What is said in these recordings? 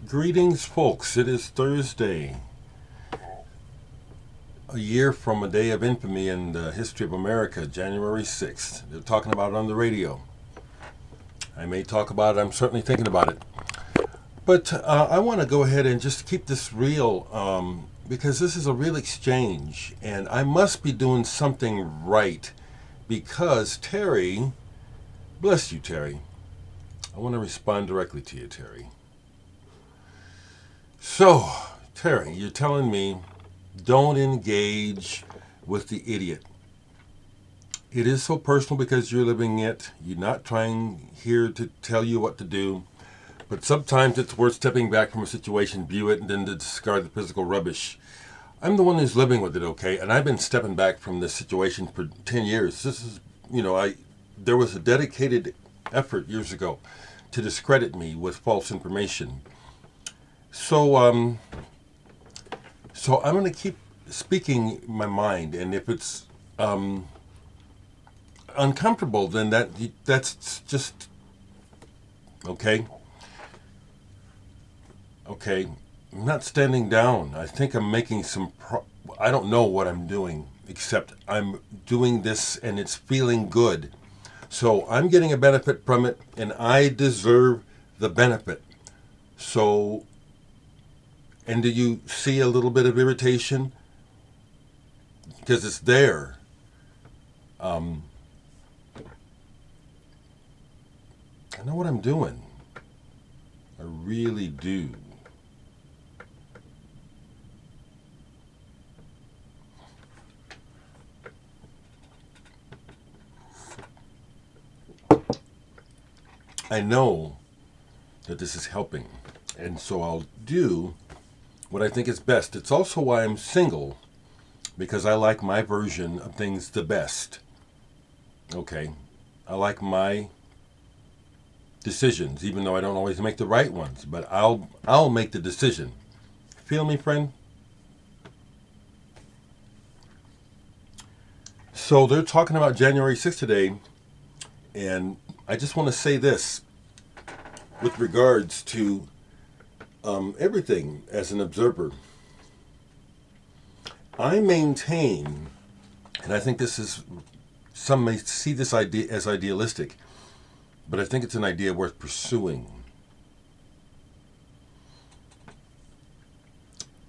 Greetings, folks. It is Thursday, a year from a day of infamy in the history of America, January 6th. They're talking about it on the radio. I may talk about it. I'm certainly thinking about it. But I want to go ahead and just keep this real because this is a real exchange. And I must be doing something right because Terry, bless you, Terry. I want to respond directly to you, Terry. So, Terry, you're telling me don't engage with the idiot. It is so personal because you're living it. You're not trying here to tell you what to do. But sometimes it's worth stepping back from a situation, view it, and then to discard the physical rubbish. I'm the one who's living with it, okay? And I've been stepping back from this situation for 10 years. This is, there was a dedicated effort years ago to discredit me with false information. So I'm going to keep speaking my mind, and if it's uncomfortable, then that's just okay. Okay, I'm not standing down. I think I'm making I don't know what I'm doing, except I'm doing this, and it's feeling good. So I'm getting a benefit from it, and I deserve the benefit. So. And do you see a little bit of irritation? Because it's there. I know what I'm doing. I really do. I know that this is helping. And so I'll do what I think is best. It's also why I'm single, because I like my version of things the best. Okay, I like my decisions, even though I don't always make the right ones, but I'll make the decision. Feel me, friend? So they're talking about January 6th today, and I just want to say this with regards to everything as an observer. I maintain, and I think this is, some may see this idea as idealistic, but I think it's an idea worth pursuing.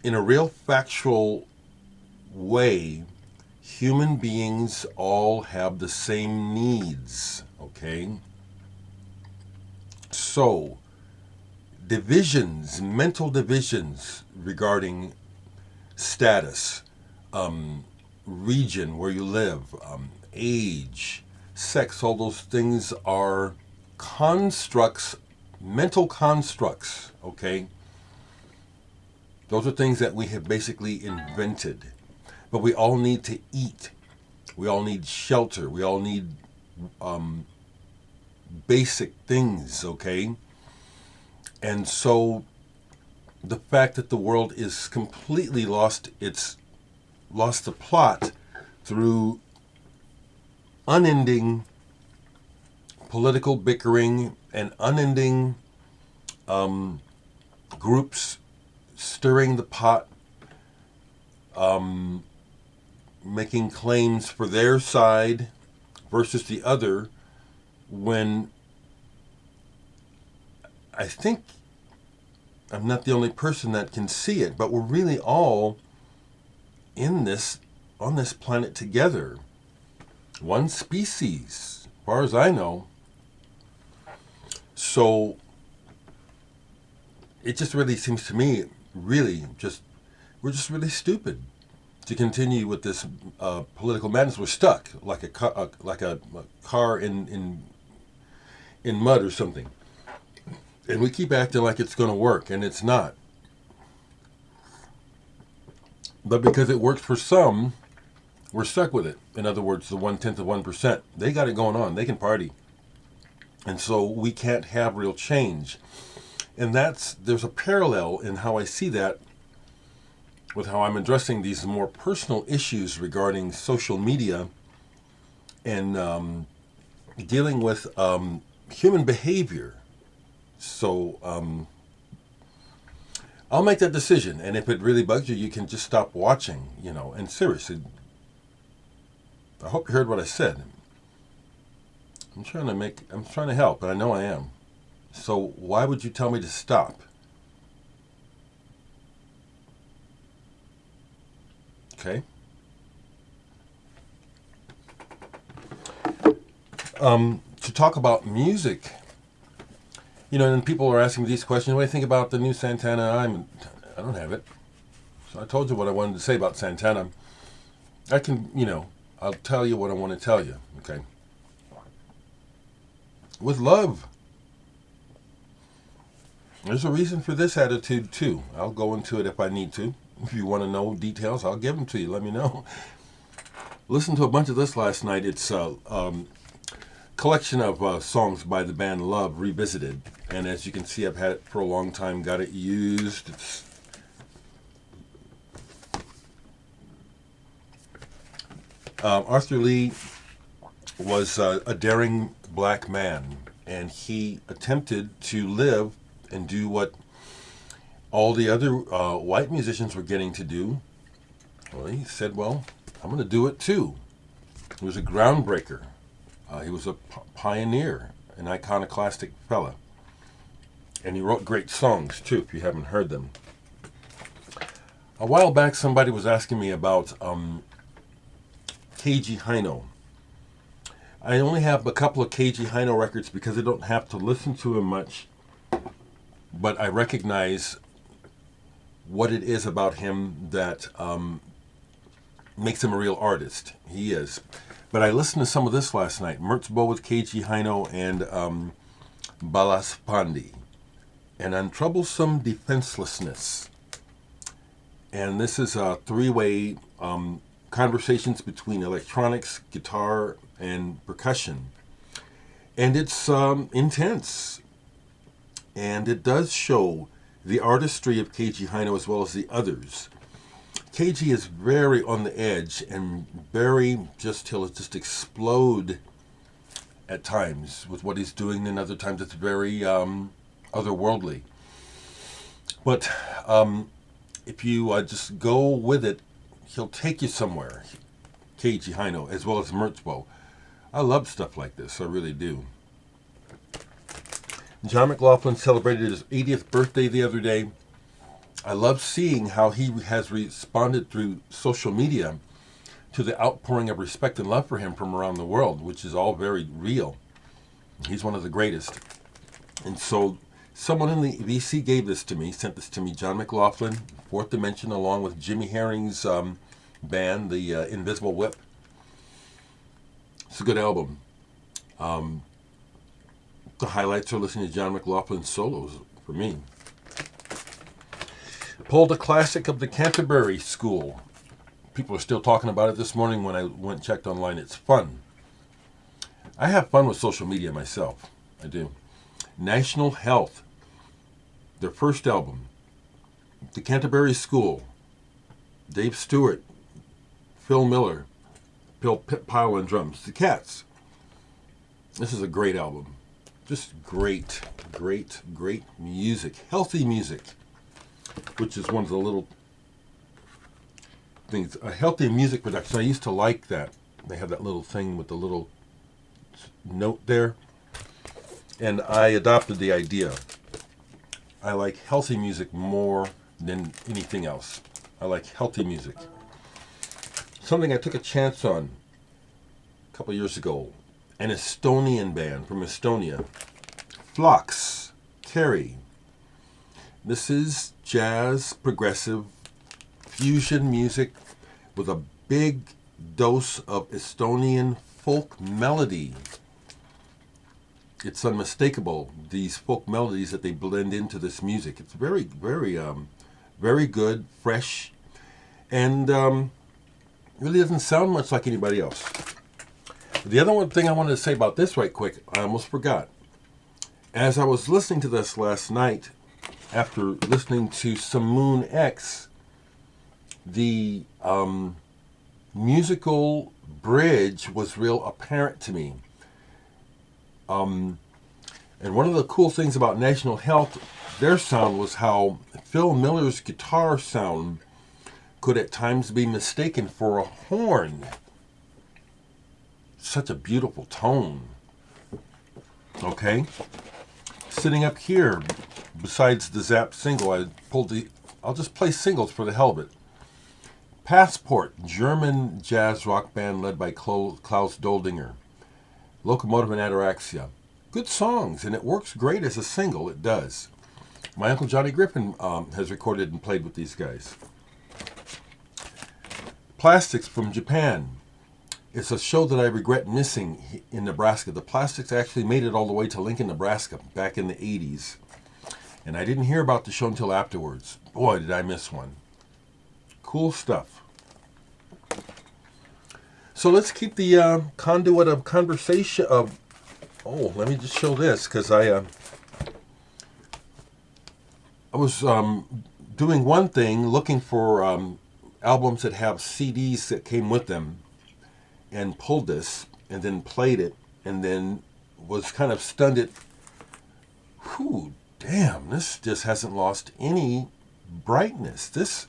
In a real factual way, human beings all have the same needs, okay? So, mental divisions regarding status, region where you live, age, sex, all those things are constructs, mental constructs, okay? Those are things that we have basically invented. But we all need to eat. We all need shelter. We all need basic things, okay? And so the fact that the world is completely lost the plot through unending political bickering and unending groups stirring the pot, making claims for their side versus the other, when I think I'm not the only person that can see it, but we're really all on this planet together. One species, as far as I know. So it just really seems to me, we're just really stupid to continue with this political madness. We're stuck like a car in mud or something. And we keep acting like it's going to work, and it's not. But because it works for some, we're stuck with it. In other words, the 1/10 of 1%. They got it going on. They can party. And so we can't have real change. And there's a parallel in how I see that with how I'm addressing these more personal issues regarding social media and dealing with human behavior. So I'll make that decision. And if it really bugs you, you can just stop watching, And seriously, I hope you heard what I said. I'm trying to help, and I know I am. So why would you tell me to stop? Okay. To talk about music, and people are asking me these questions. What do you think about the new Santana? I don't have it. So I told you what I wanted to say about Santana. I can, I'll tell you what I want to tell you. Okay. With love, there's a reason for this attitude too. I'll go into it if I need to. If you want to know details, I'll give them to you. Let me know. Listened to a bunch of this last night. It's a collection of songs by the band Love revisited. And as you can see, I've had it for a long time. Got it used. Arthur Lee was a daring black man, and he attempted to live and do what all the other white musicians were getting to do. Well, he said, well, I'm going to do it too. He was a groundbreaker. He was a pioneer, an iconoclastic fella. And he wrote great songs too, if you haven't heard them. A while back, somebody was asking me about Keiji Haino. I only have a couple of Keiji Haino records because I don't have to listen to him much, but I recognize what it is about him that makes him a real artist. He is. But I listened to some of this last night. Merzbow with Keiji Haino and Balázs Pándi. And Untroublesome Defencelessness. And this is a three-way conversations between electronics, guitar, and percussion. And it's intense. And it does show the artistry of Keiji Haino as well as the others. Keiji is very on the edge and very he'll just explode at times with what he's doing, and other times it's very otherworldly. But if you just go with it, he'll take you somewhere. Keiji Haino, as well as Merzbow. I love stuff like this, I really do. John McLaughlin celebrated his 80th birthday the other day. I love seeing how he has responded through social media to the outpouring of respect and love for him from around the world, which is all very real. He's one of the greatest. And so someone in the VC gave this to me, sent this to me, John McLaughlin, Fourth Dimension, along with Jimmy Herring's band, the Invisible Whip. It's a good album. The highlights are listening to John McLaughlin's solos for me. Pulled a classic of the Canterbury School. People are still talking about it this morning when I went and checked online. It's fun. I have fun with social media myself. I do. National Health, their first album. The Canterbury School. Dave Stewart. Phil Miller. Bill Pile on drums. The Cats. This is a great album. Just great, great, great music. Healthy music. Which is one of the little things. A healthy music production. I used to like that. They have that little thing with the little note there. And I adopted the idea. I like healthy music more than anything else. I like healthy music. Something I took a chance on a couple years ago. An Estonian band from Estonia. Phlox. Keri. This is jazz, progressive, fusion music with a big dose of Estonian folk melody. It's unmistakable, these folk melodies that they blend into this music. It's very, very, very good, fresh, and really doesn't sound much like anybody else. The other one thing I wanted to say about this right quick, I almost forgot. As I was listening to this last night, after listening to Some Moon X, the musical bridge was real apparent to me. And one of the cool things about National Health, their sound was how Phil Miller's guitar sound could at times be mistaken for a horn. Such a beautiful tone. Okay? Sitting up here, besides the Zap single, I'll just play singles for the hell of it. Passport, German jazz rock band led by Klaus Doldinger. Loco-Motive and Ataraxia. Good songs, and it works great as a single, it does. My Uncle Johnny Griffin has recorded and played with these guys. Plastics from Japan. It's a show that I regret missing in Nebraska. The Plastics actually made it all the way to Lincoln, Nebraska, back in the 80s. And I didn't hear about the show until afterwards. Boy, did I miss one. Cool stuff. So let's keep the conduit of conversation of... Oh, let me just show this, because I was doing one thing, looking for albums that have CDs that came with them, and pulled this, and then played it, and then was kind of stunned at, whew, damn, this just hasn't lost any brightness.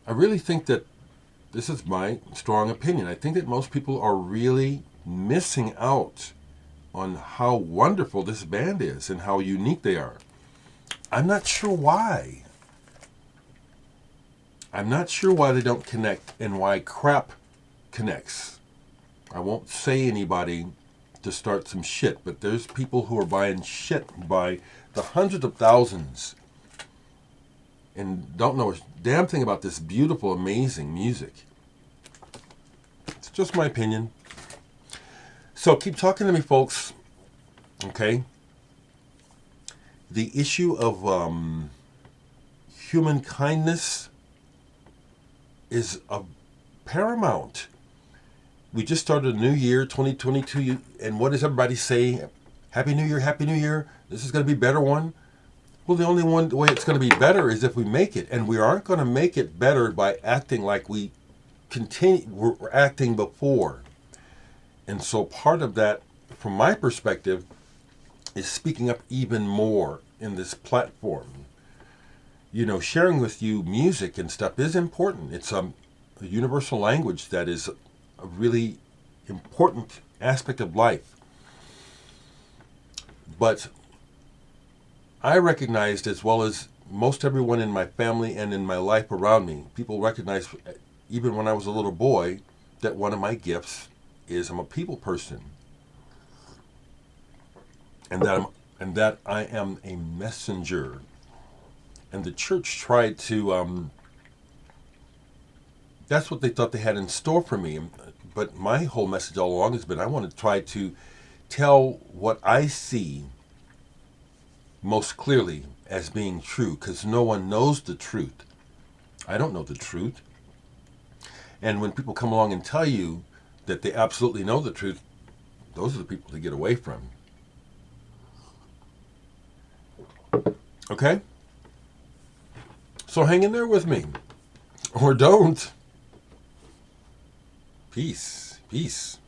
I really think that, this is my strong opinion, I think that most people are really missing out on how wonderful this band is and how unique they are. I'm not sure why. I'm not sure why they don't connect and why crap connects. I won't say anybody to start some shit, but there's people who are buying shit by the hundreds of thousands and don't know a damn thing about this beautiful, amazing music. It's just my opinion. So keep talking to me, folks. Okay? The issue of human kindness is paramount. We just started a new year, 2022, and what does everybody say? Happy New Year, Happy New Year. This is going to be a better one. Well, the only way it's going to be better is if we make it, and we aren't going to make it better by acting like we're acting before. And so part of that, from my perspective, is speaking up even more in this platform. You know, sharing with you music and stuff is important. It's a universal language that is a really important aspect of life. But I recognized, as well as most everyone in my family and in my life around me, people recognized, even when I was a little boy, that one of my gifts is I'm a people person. And that I am a messenger. And the church tried to, that's what they thought they had in store for me. But my whole message all along has been, I want to try to tell what I see most clearly as being true, because no one knows the truth. I don't know the truth. And when people come along and tell you that they absolutely know the truth, those are the people to get away from. Okay? So hang in there with me. Or don't. Peace. Peace.